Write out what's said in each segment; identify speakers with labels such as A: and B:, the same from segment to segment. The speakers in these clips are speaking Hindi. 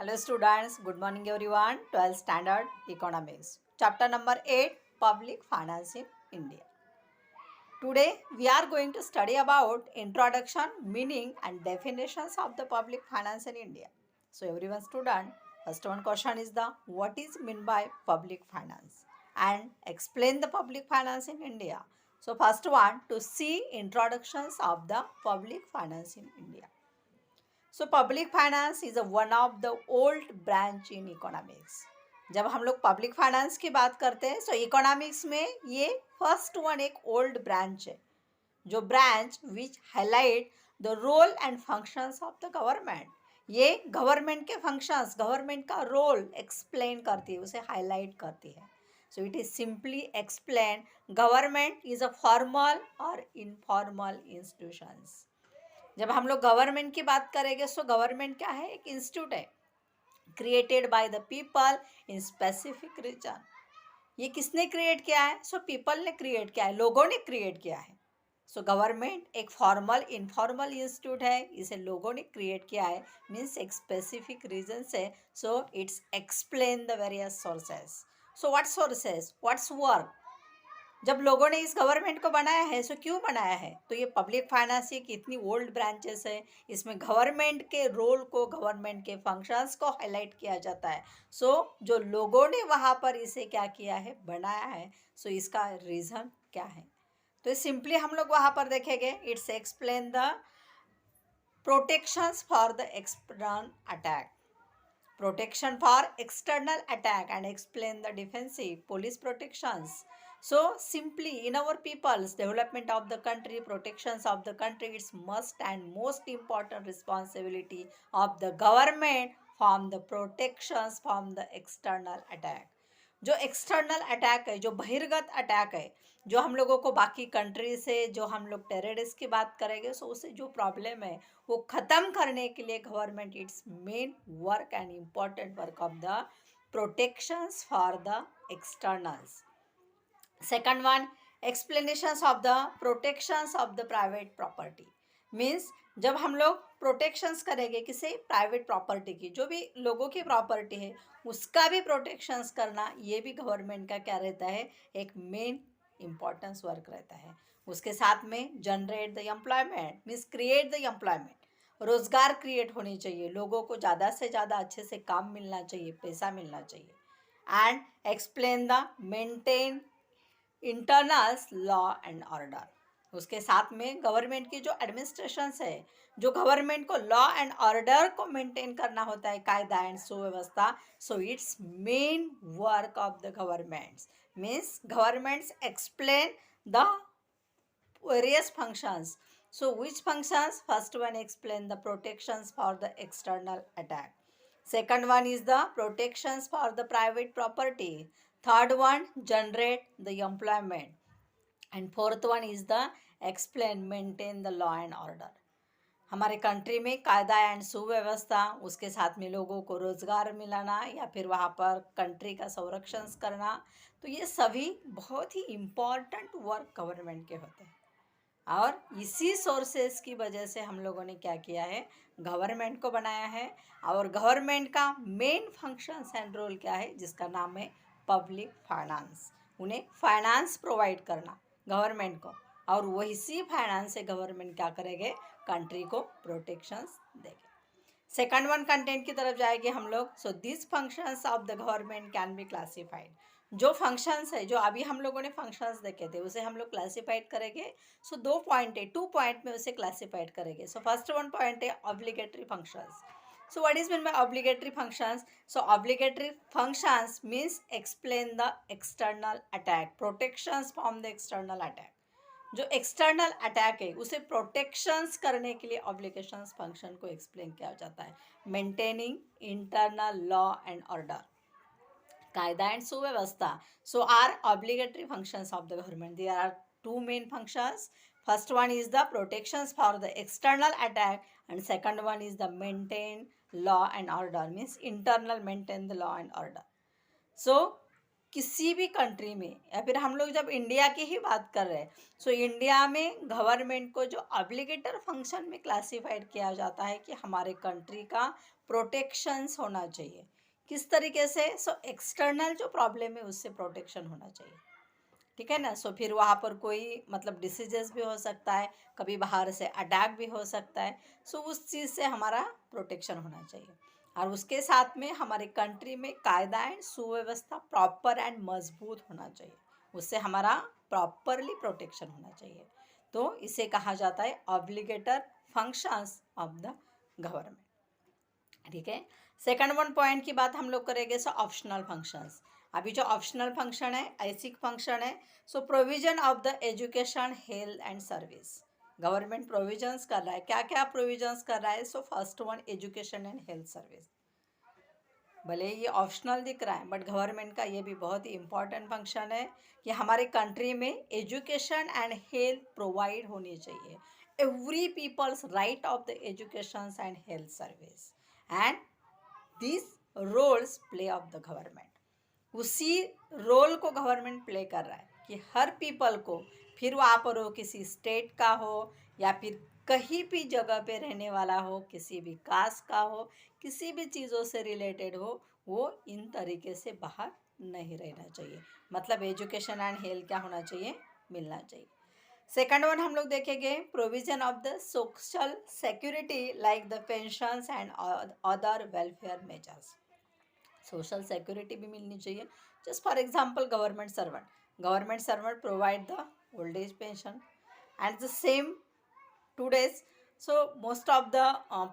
A: Hello students, good morning everyone. 12th standard economics. Chapter number 8, public finance in India. Today we are going to study about introduction, meaning and definitions of the public finance in India. So everyone student, first one question is the what is meant by public finance and explain the public finance in India. So first one to see introductions of the public finance in India. So public finance is one of the old branch in economics. जब हम लोग पब्लिक फाइनेंस की बात करते हैं सो इकोनॉमिक्स में ये फर्स्ट वन एक ओल्ड ब्रांच है, जो branch which highlight the role and functions of the government. ये गवर्नमेंट के फंक्शंस, गवर्नमेंट का रोल एक्सप्लेन करती है, उसे हाईलाइट करती है. So it is simply explain government is a formal और इनफॉर्मल इंस्टीट्यूशंस. जब हम लोग गवर्नमेंट की बात करेंगे सो गवर्नमेंट क्या है, एक इंस्टीट्यूट है created by the people in specific region. ये किसने क्रिएट किया है? सो पीपल ने क्रिएट किया है, लोगों ने क्रिएट किया है. सो गवर्नमेंट एक फॉर्मल इनफॉर्मल इंस्टीट्यूट है, इसे लोगों ने क्रिएट किया है, मीन्स एक स्पेसिफिक रीजन से. So it's explain the various sources. So what sources, what's work. जब लोगों ने इस गवर्नमेंट को बनाया है सो क्यों बनाया है? तो ये पब्लिक फाइनेंस की कितनी ओल्ड ब्रांचेस है, इसमें गवर्नमेंट के रोल को, गवर्नमेंट के फंक्शंस को हाईलाइट किया जाता है. सो जो लोगों ने वहाँ पर इसे क्या किया है, बनाया है, सो इसका रीज़न क्या है? तो सिंपली हम लोग वहाँ पर देखेंगे. It's explain the protections for the external attack. Protection for external attack and explain the defensive police protections. So simply in our people's development of the country, protections of the country, it's must and most important responsibility of the government from the protections from the external attack. जो एक्सटर्नल अटैक है, जो बहिर्गत अटैक है, जो हम लोगों को बाकी कंट्री से, जो हम लोग टेररिस्ट की बात करेंगे सो उससे जो प्रॉब्लम है वो ख़त्म करने के लिए government it's main work and important work of the protections for the externals. Second one, explanations of the protections of the private property. Means जब हम लोग प्रोटेक्शंस करेंगे किसे, प्राइवेट प्रॉपर्टी की, जो भी लोगों की प्रॉपर्टी है उसका भी प्रोटेक्शंस करना, ये भी गवर्नमेंट का क्या रहता है, एक मेन इम्पॉर्टेंस वर्क रहता है. उसके साथ में generate the employment, means create the employment. रोज़गार क्रिएट होनी चाहिए, लोगों को ज़्यादा से ज़्यादा अच्छे से काम मिलना चाहिए, पैसा मिलना चाहिए. And explain the maintain internals law and order. उसके साथ में गवर्नमेंट की जो एडमिनिस्ट्रेशंस है, जो गवर्नमेंट को लॉ एंड ऑर्डर को मेंटेन करना होता है, कायदा एंड सुव्यवस्था. So it's main work of the governments. Means governments explain the various functions. So which functions? First one explain the protections for the external attack. Second one is the protections for the private property. Third one generate the employment. And fourth one is the explain maintain the law and order. हमारे कंट्री में कायदा एंड सुव्यवस्था, उसके साथ में लोगों को रोज़गार मिलाना या फिर वहाँ पर कंट्री का संरक्षण करना, तो ये सभी बहुत ही इम्पॉर्टेंट वर्क गवर्नमेंट के होते हैं. और इसी सोर्सेस की वजह से हम लोगों ने क्या किया है, गवर्नमेंट को बनाया है. और गवर्नमेंट का मेन फंक्शंस एंड रोल क्या है, जिसका नाम है पब्लिक फाइनेंस. उन्हें फाइनेंस प्रोवाइड करना गवर्नमेंट को, और वही फाइनेंस से गवर्नमेंट क्या करेंगे, कंट्री को प्रोटेक्शंस देंगे. सेकंड वन कंटेंट की तरफ जाएंगे हम लोग. So this functions of the government can be classified. जो फंक्शंस है, जो अभी हम लोगों ने फंक्शंस देखे थे, उसे हम लोग क्लासिफाइड करेंगे. सो 2 पॉइंट है, 2 पॉइंट में उसे क्लासिफाइड करेंगे. सो फर्स्ट वन पॉइंट है obligatory functions. So what is mean by obligatory functions? So obligatory functions means explain the external attack, protections from the external attack. जो एक्सटर्नल अटैक है उसे प्रोटेक्शंस करने के लिए ऑब्लिगेशंस फंक्शन को एक्सप्लेन किया जाता है. Maintaining internal law and order, कायदा एंड सुव्यवस्था, so are obligatory functions of the government. There are 2 main functions. First one is the protections for the external attack and second one is the maintain law and order, means internal maintain the law and order. So किसी भी कंट्री में, या फिर हम लोग जब इंडिया की ही बात कर रहे हैं, सो इंडिया में गवर्नमेंट को जो ऑब्लिगेटर फंक्शन में क्लासिफाइड किया जाता है कि हमारे कंट्री का प्रोटेक्शंस होना चाहिए। किस तरीके से? सो एक्सटर्नल जो प्रॉब्लम है उससे प्रोटेक्शन होना चाहिए, ठीक है ना। सो फिर वहाँ पर कोई मतलब डिसीजेस भी हो सकता है, कभी बाहर से अटैक भी हो सकता है। सो उस चीज़ से हमारा प्रोटेक्शन होना चाहिए। और उसके साथ में हमारे कंट्री में कायदा एंड सुव्यवस्था प्रॉपर एंड मजबूत होना चाहिए, उससे हमारा प्रॉपरली प्रोटेक्शन होना चाहिए। तो इसे कहा जाता है ऑब्लिगेटर फंक्शंस ऑफ द गवर्नमेंट, ठीक है। सेकंड वन पॉइंट की बात हम लोग करेंगे, सो ऑप्शनल फंक्शंस। अभी जो ऑप्शनल फंक्शन है, ऐसी फंक्शन है, so provision of the education, health and service. Government provisions कर रहा है, क्या क्या प्रोविजंस कर रहा है? So first one education and health service. भले ये ऑप्शनल दिख रहा है बट गवर्नमेंट का ये भी बहुत ही इम्पॉर्टेंट फंक्शन है कि हमारे कंट्री में एजुकेशन एंड हेल्थ प्रोवाइड होनी चाहिए। Every people's right of the education and health service and this roles play of the government. उसी रोल को गवर्नमेंट प्ले कर रहा है कि हर पीपल को, फिर वहाँ पर हो किसी स्टेट का हो या फिर कहीं भी जगह पे रहने वाला हो, किसी भी कास्ट का हो, किसी भी चीज़ों से रिलेटेड हो, वो इन तरीके से बाहर नहीं रहना चाहिए। मतलब एजुकेशन एंड हेल्थ क्या होना चाहिए? मिलना चाहिए। सेकंड वन हम लोग देखेंगे, provision of the social security like the pensions and other welfare measures. Social security भी मिलनी चाहिए। Just for example government servant provide the old age pension and the same today's. So most of the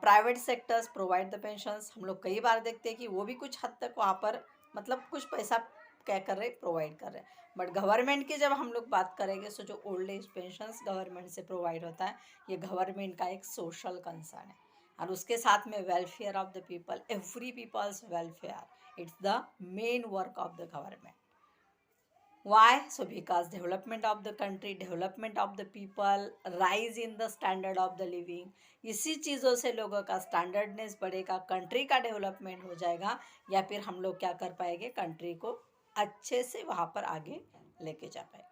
A: private sectors provide the pensions. हम लोग कई बार देखते हैं कि वो भी कुछ हद तक वहाँ पर मतलब कुछ पैसा क्या कर रहे, प्रोवाइड कर रहे हैं। बट गवर्नमेंट की जब हम लोग बात करेंगे, सो जो ओल्ड एज पेंशंस गवर्नमेंट से प्रोवाइड होता है, ये गवर्नमेंट का एक सोशल कंसर्न है। और उसके साथ में welfare of the people, every people's welfare, it's the main work of the government. Why? So because development of the country, development of the people, rise in the standard of the living, इसी चीज़ों से लोगों का स्टैंडर्डनेस बढ़ेगा, कंट्री का डेवलपमेंट हो जाएगा, या फिर हम लोग क्या कर पाएंगे, कंट्री को अच्छे से वहाँ पर आगे लेके जा पाएंगे,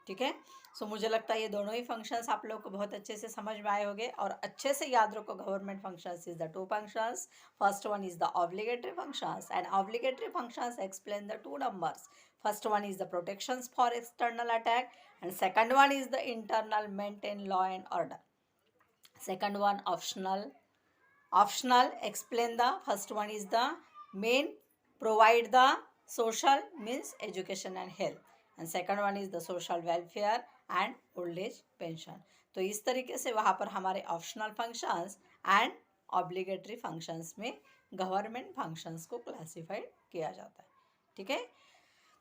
A: ठीक है। सो मुझे लगता है ये दोनों ही फंक्शंस आप लोग को बहुत अच्छे से समझ में आए होंगे और अच्छे से याद रखो। Government functions is the two functions, first one is the obligatory functions, and obligatory functions explain the two numbers. First one is the protections for external attack, and second one is the internal maintain law and order. Second one optional explain the first one is the main provide the social means education and health, and second one is the social welfare and old age pension. तो इस तरीके से वहाँ पर हमारे optional functions and obligatory functions में गवर्नमेंट फंक्शंस को क्लासिफाइड किया जाता है, ठीक है।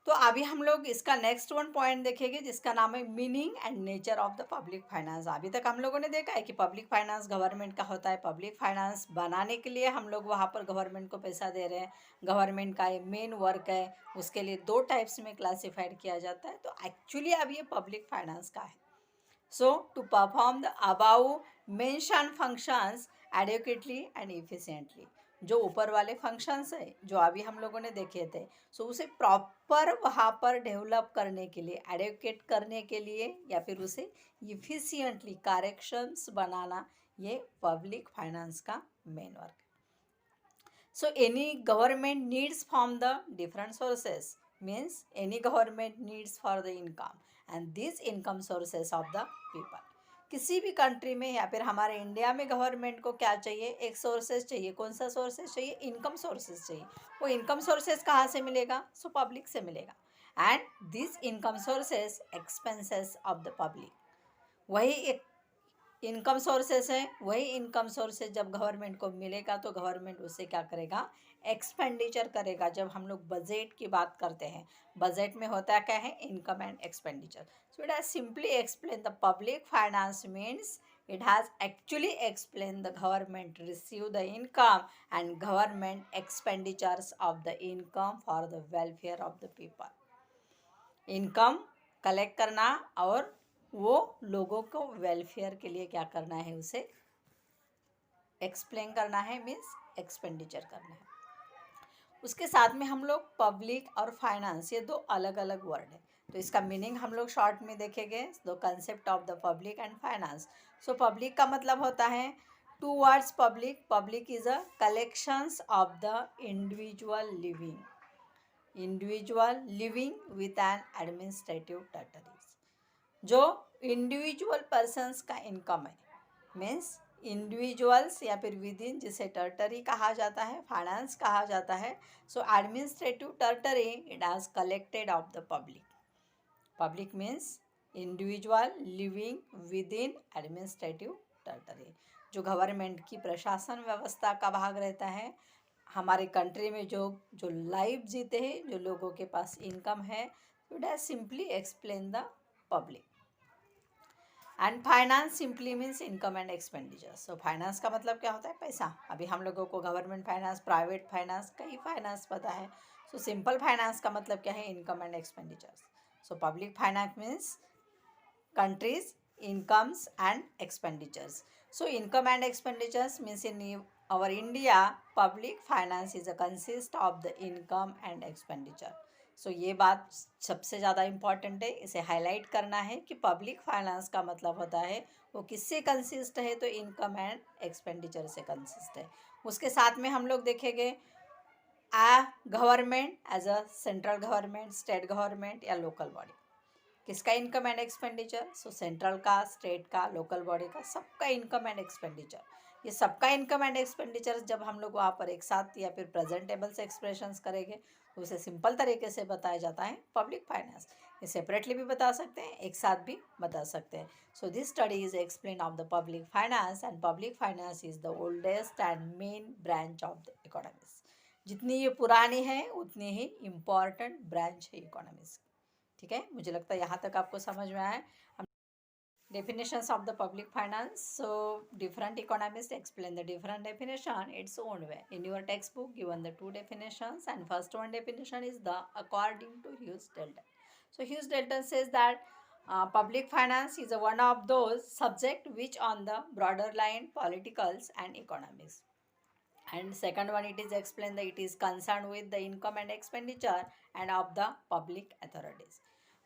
A: तो अभी हम लोग इसका नेक्स्ट वन पॉइंट देखेंगे जिसका नाम है meaning and nature of the public finance. अभी तक हम लोगों ने देखा है कि पब्लिक फाइनेंस गवर्नमेंट का होता है। पब्लिक फाइनेंस बनाने के लिए हम लोग वहाँ पर गवर्नमेंट को पैसा दे रहे हैं, गवर्नमेंट का ये मेन वर्क है। उसके लिए दो टाइप्स में क्लासिफाइड किया जाता है। तो एक्चुअली अब ये पब्लिक फाइनेंस का है। So to perform the above mentioned functions adequately and efficiently, जो ऊपर वाले फंक्शंस है जो अभी हम लोगों ने देखे थे, सो उसे प्रॉपर वहाँ पर डेवलप करने के लिए, एडुकेट करने के लिए, या फिर उसे इफिशिएंटली करेक्शंस बनाना, ये पब्लिक फाइनेंस का मेन वर्क है। So any government needs from the different sources, means any government needs for the income, and these income sources of the people. किसी भी कंट्री में या फिर हमारे इंडिया में गवर्नमेंट को क्या चाहिए, एक सोर्सेज चाहिए। कौन सा सोर्सेज चाहिए? इनकम सोर्सेज चाहिए। वो इनकम सोर्सेज कहाँ से मिलेगा? सो पब्लिक से मिलेगा। And this income sources expenses of the public, वही एक इनकम सोर्सेस है। वही इनकम सोर्सेज जब गवर्नमेंट को मिलेगा तो गवर्नमेंट उससे क्या करेगा? एक्सपेंडिचर करेगा। जब हम लोग बजट की बात करते हैं, बजट में होता क्या है? Income and expenditure. So it has simply explain the public finance means it has actually explained the government receive the income and government expenditures of the income for the welfare of the people. Income collect करना और वो लोगों को वेलफेयर के लिए क्या करना है, उसे एक्सप्लेन करना है, मीन्स एक्सपेंडिचर करना है। उसके साथ में हम लोग पब्लिक और फाइनेंस, ये दो अलग अलग वर्ड है। तो इसका मीनिंग हम लोग शॉर्ट में देखेंगे, दो concept of the public and finance. So public का मतलब होता है towards public. Public is a collections of the individual living with an administrative territories. जो इंडिविजुअल पर्सन्स का इनकम है, मीन्स इंडिविजुअल्स या फिर विद इन, जिसे टेरिटरी कहा जाता है, फाइनेंस कहा जाता है. So administrative territory it has collected of the public. Public means individual living within administrative territory, जो गवर्नमेंट की प्रशासन व्यवस्था का भाग रहता है. हमारे कंट्री में जो जो लाइफ जीते हैं, जो लोगों के पास इनकम है, it has simply explain the public. And finance simply means income and expenditure. So finance का मतलब क्या होता है? पैसा. अभी हम लोगों को गवर्नमेंट फाइनेंस, प्राइवेट फाइनेंस, कई फाइनेंस पता है. सो सिंपल फाइनेंस का मतलब क्या है? Income and expenditures. So public finance means countries incomes and expenditures. So income and expenditures means in our India public finance is a consist of the income and expenditure. So ये बात सबसे ज़्यादा इम्पॉर्टेंट है, इसे हाईलाइट करना है कि पब्लिक फाइनेंस का मतलब होता है वो किससे कंसिस्ट है? तो इनकम एंड एक्सपेंडिचर से कंसिस्ट है. उसके साथ में हम लोग देखेंगे government as a central government, state government या लोकल बॉडी. किसका income and expenditure? So central का, स्टेट का, लोकल बॉडी का, सबका इनकम एंड एक्सपेंडिचर. ये सबका इनकम एंड एक्सपेंडिचर जब हम लोग वहाँ पर एक साथ या फिर प्रेजेंटेबल से एक्सप्रेशंस करेंगे तो उसे सिंपल तरीके से बताया जाता है पब्लिक फाइनेंस. ये सेपरेटली भी बता सकते हैं, एक साथ भी बता सकते हैं. So this study is explain of the public finance and public finance is the oldest and main branch of the economics. जितनी ये पुरानी है उतनी ही इम्पॉर्टेंट ब्रांच है इकोनॉमिक्स. ठीक है, मुझे लगता है यहाँ तक आपको समझ में आया. Definitions of the public finance. So different economists explain the different definition its own way. In your textbook given the two definitions, and first one definition is the according to Hughes Dalton. So Hughes Dalton says that public finance is one of those subject which on the broader line politicals and economics. And second one, it is explained that it is concerned with the income and expenditure and of the public authorities.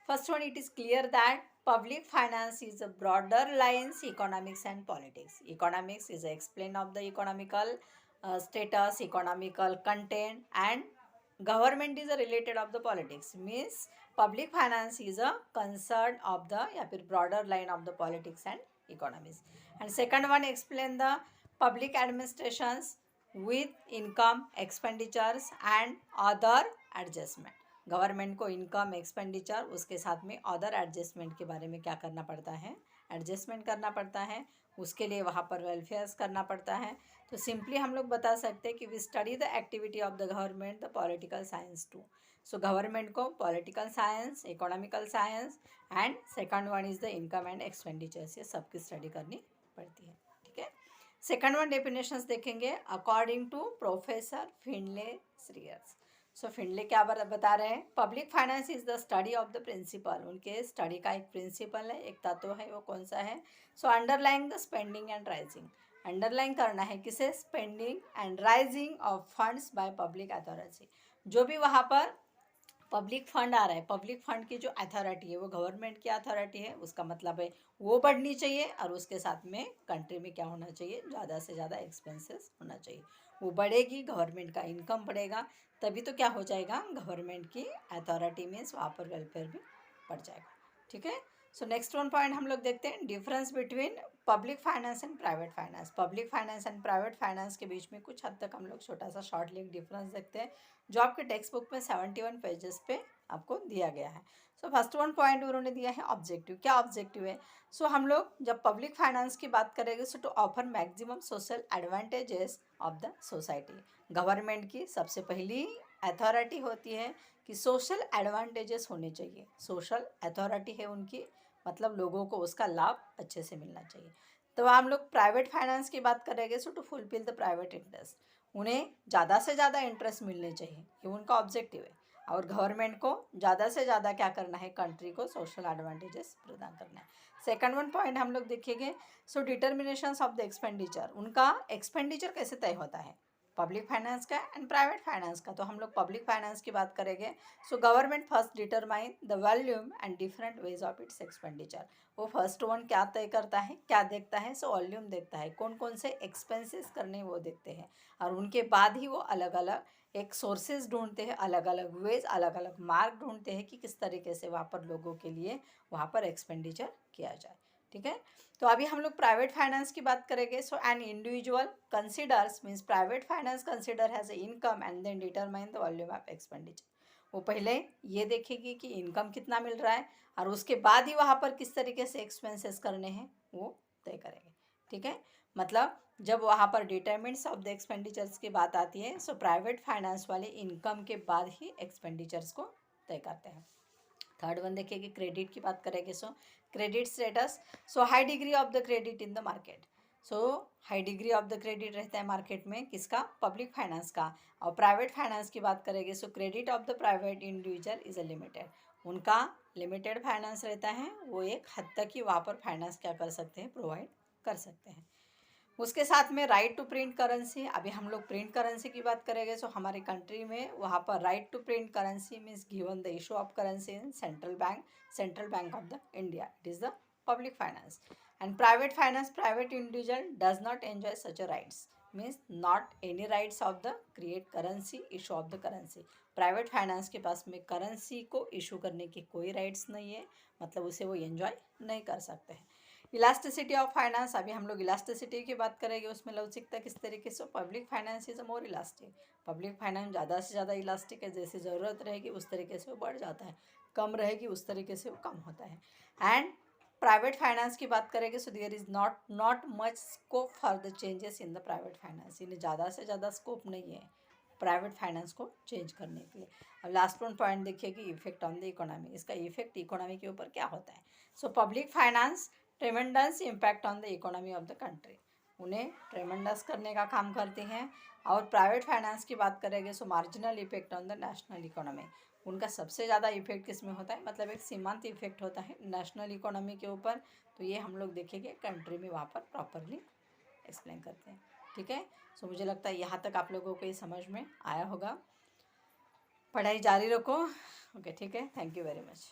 A: First one, it is clear that public finance is a broader lines economics and politics. Economics is explained of the economical status, economical content, and government is a related of the politics. Means public finance is a concern of the या फिर broader line of the politics and economics. And second one, explain the public administrations with income, expenditures and other adjustment. Government को इनकम, एक्सपेंडिचर, उसके साथ में अदर एडजस्टमेंट के बारे में क्या करना पड़ता है? एडजस्टमेंट करना पड़ता है. उसके लिए वहाँ पर वेलफेयर्स करना पड़ता है. तो सिंपली हम लोग बता सकते हैं कि we study the activity of the government, the political science too. So government को political science, economical science and second one is the income and expenditures, ये सबकी स्टडी करनी पड़ती है. ठीक है. सेकंड वन डेफिनेशंस देखेंगे according to professor Findlay Shirras. So Findlay क्या बता रहे हैं? Public finance is the study of the principle. उनके स्टडी का एक प्रिंसिपल है, एक तत्व है, वो कौन सा है? So underlying the spending and raising. Underline करना है किसे? Spending and raising of funds by public authority. जो भी वहाँ पर पब्लिक फंड आ रहा है, पब्लिक फंड की जो अथॉरिटी है वो गवर्नमेंट की अथॉरिटी है. उसका मतलब है वो बढ़नी चाहिए और उसके साथ में कंट्री में क्या होना चाहिए? ज़्यादा से ज़्यादा एक्सपेंसेस होना चाहिए. वो बढ़ेगी, गवर्नमेंट का इनकम बढ़ेगा, तभी तो क्या हो जाएगा? गवर्नमेंट की अथॉरिटी मीन्स वहाँ पर वेलफेयर भी बढ़ जाएगा. ठीक है. सो नेक्स्ट वन पॉइंट हम लोग देखते हैं difference between public finance and private finance. Public finance and private finance के बीच में कुछ हद तक हम लोग छोटा सा शॉर्ट लिंक डिफरेंस देखते हैं जो आपके टेक्स्ट बुक में 71 पेजेस पे आपको दिया गया है. सो फर्स्ट वन पॉइंट उन्होंने दिया है ऑब्जेक्टिव. क्या ऑब्जेक्टिव है? सो हम लोग जब पब्लिक फाइनेंस की बात करेंगे so to offer maximum social advantages of the society. Government की सबसे पहली अथॉरिटी होती है कि सोशल एडवांटेजेस होने चाहिए. सोशल अथॉरिटी है उनकी, मतलब लोगों को उसका लाभ अच्छे से मिलना चाहिए. तो हम लोग प्राइवेट फाइनेंस की बात करेंगे so to fulfil the private interest. उन्हें ज़्यादा से ज़्यादा इंटरेस्ट मिलने चाहिए, ये उनका ऑब्जेक्टिव है. और गवर्नमेंट को ज़्यादा से ज़्यादा क्या करना है? कंट्री को सोशल एडवांटेजेस प्रदान करना है. सेकंड वन पॉइंट हम लोग देखेंगे सो डिटर्मिनेशंस ऑफ द एक्सपेंडिचर. उनका एक्सपेंडिचर कैसे तय होता है? पब्लिक फाइनेंस का एंड प्राइवेट फाइनेंस का। तो हम लोग पब्लिक फाइनेंस की बात करेंगे। So government first determine the volume and different ways of its expenditure. वो फर्स्ट वन क्या तय करता है, क्या देखता है? सो वॉल्यूम देखता है, कौन कौन से एक्सपेंसेस करने वो देखते हैं, और उनके बाद ही वो अलग अलग एक सोर्सेज ढूंढते हैं, अलग अलग वेज, अलग अलग मार्ग ढूंढते हैं कि किस तरीके से वहाँ पर लोगों के लिए वहाँ पर एक्सपेंडिचर किया जाए। ठीक है, तो अभी हम लोग प्राइवेट फाइनेंस की बात करेंगे। So an individual considers means private finance consider has a income and then determine the volume of expenditure. वो पहले ये देखेगी कि इनकम कितना मिल रहा है, और उसके बाद ही वहाँ पर किस तरीके से एक्सपेंसेस करने हैं वो तय करेंगे। ठीक है, मतलब जब वहाँ पर डिटरमिनेंट्स ऑफ द एक्सपेंडिचर्स की बात आती है, सो प्राइवेट फाइनेंस वाले इनकम के बाद ही एक्सपेंडिचर्स को तय करते हैं। थर्ड वन देखिए, क्रेडिट की बात करेंगे। सो credit status, so high degree of the credit in the market. So high degree of the credit रहता है मार्केट में, किसका? पब्लिक फाइनेंस का। और प्राइवेट फाइनेंस की बात करेंगे, सो credit of the private individual is a limited. उनका लिमिटेड फाइनेंस रहता है, वो एक हद तक ही वहाँ पर फाइनेंस क्या कर सकते हैं, प्रोवाइड कर सकते हैं। उसके साथ में राइट टू प्रिंट करेंसी। अभी हम लोग प्रिंट करेंसी की बात करेंगे। सो हमारे कंट्री में वहाँ पर right to print currency means given the issue of currency in central bank of the India, it is the public finance. And private finance, private individual does not enjoy such a rights, means not any rights of the create currency, issue of the currency. Private finance के पास में करेंसी को इशू करने की कोई राइट्स नहीं है, मतलब उसे वो एंजॉय नहीं कर सकते हैं। इलास्टिसिटी ऑफ फाइनेंस, अभी हम लोग इलास्टिसिटी की बात करेंगे, उसमें लवचिकता किस तरीके से। Public finance is a more elastic. Public finance ज़्यादा से ज़्यादा इलास्टिक है, जैसी ज़रूरत रहेगी उस तरीके से वो बढ़ जाता है, कम रहेगी उस तरीके से वो कम होता है। एंड प्राइवेट फाइनेंस की बात करेंगे, so there is not much scope for the changes in the private finance. इन्हें ज़्यादा से ज़्यादा स्कोप नहीं है प्राइवेट फाइनेंस को चेंज करने के लिए। अब लास्ट वन पॉइंट देखिए कि इफेक्ट ऑन द इकोनॉमी, इसका इफेक्ट इकोनॉमी के ऊपर क्या होता है। So public finance ट्रेमेंडस impact on the economy of the country, उन्हें ट्रेमेंडस करने का काम करते हैं। और प्राइवेट फाइनेंस की बात करेंगे, सो marginal effect on the national economy, उनका सबसे ज़्यादा इफेक्ट किस में होता है, मतलब एक सीमांत इफेक्ट होता है नेशनल इकोनॉमी के ऊपर। तो ये हम लोग देखेंगे कंट्री में वहाँ पर प्रॉपरली एक्सप्लेन करते हैं। ठीक है, सो मुझे लगता है यहाँ तक आप लोगों को ये समझ में आया होगा। पढ़ाई जारी रखो। ओके, ठीक है, थैंक यू वेरी मच।